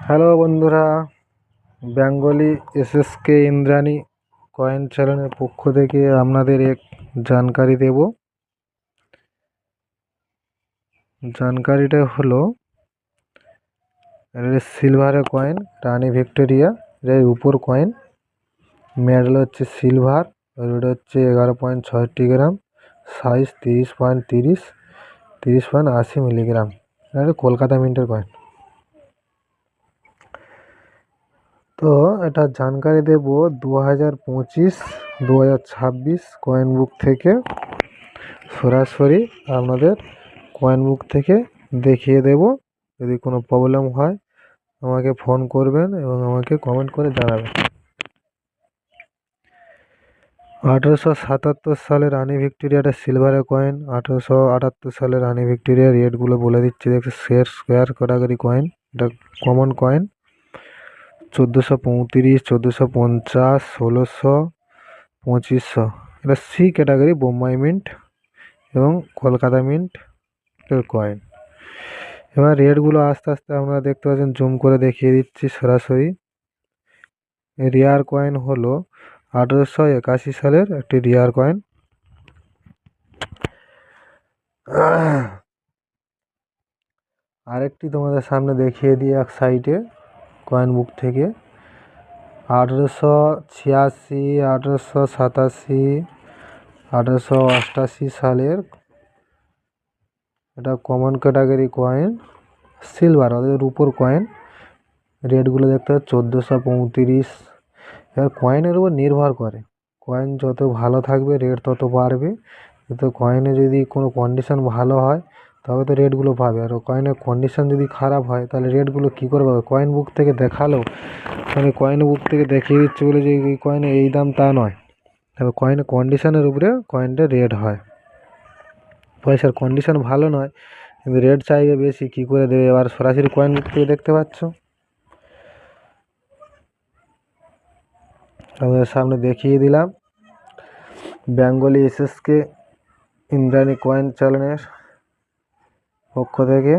Hello বন্ধুরা, Bengali SSK Indrani coin চ্যানেলের পক্ষ থেকে আপনাদের এক জানকারি দেব। জানকারিটা হলো সিলভারের কয়েন রানী ভিক্টোরিয়া, এর উপর কয়েন, মেডেল হচ্ছে সিলভার, ওয়েট হচ্ছে 11.6 গ্রাম, সাইজ 30.30, 30.80 মিলিগ্রাম। এটা কলকাতা মিন্টের কয়েন। তো এটা জানকারি দেব 2025-2026 কয়েন বুক থেকে, সরাসরি আপনাদের কয়েন বুক থেকে দেখিয়ে দেব। যদি কোনো প্রবলেম হয় আমাকে ফোন করবেন এবং আমাকে কমেন্ট করে জানাবেন। 1877 সালে রানী ভিক্টোরিয়াটা সিলভারের কয়েন, 1878 সালে রানী ভিক্টোরিয়া, রেটগুলো বলে দিচ্ছি, দেখছি স্কোয়ার ক্যাটাগরি কয়েন, এটা কমন কয়েন। 1435, 1450, 1600, 2500, এটা সি ক্যাটাগরি বোম্বাই মিন্ট এবং কলকাতা মিন্ট এর কয়েন। এবার রেটগুলো আস্তে আস্তে আপনারা দেখতে পাচ্ছেন, জুম করে দেখিয়ে দিচ্ছি সরাসরি। রিয়ার কয়েন হলো 1881 সালের একটি রিয়ার কয়েন। আরেকটি তোমাদের সামনে দেখিয়ে দিই এক সাইডে কয়েন বুক থেকে। 1886, 1887, 1888 সালের এটা কমন ক্যাটাগরি কয়েন, সিলভার, ওদের উপর কয়েন। রেটগুলো দেখতে হবে 1435। এবার কয়েনের উপর নির্ভর করে, কয়েন যত ভালো থাকবে রেট তত বাড়বে। তো কয়েনে যদি কোনো কন্ডিশন ভালো হয় তবে তো রেটগুলো পাবে, আর কয়েনের কন্ডিশন যদি খারাপ হয় তাহলে রেটগুলো কী করে পাবে? কয়েন বুক থেকে দেখালেও মানে কয়েন বুক থেকে দেখিয়ে দিচ্ছে বলে যে এই কয়েনে এই দাম তা নয়। তবে কয়েনের কন্ডিশনের উপরে কয়েনটার রেট হয়। পয়সার কন্ডিশন ভালো নয় কিন্তু রেট চাইবে বেশি, কী করে দেবে? এবার সরাসরি কয়েন বুক থেকে দেখতে পাচ্ছ, আমাদের সামনে দেখিয়ে দিলাম। বেঙ্গলি এসএসকে ইন্দ্রাণী কয়েন চ্যানেলের পক্ষ থেকে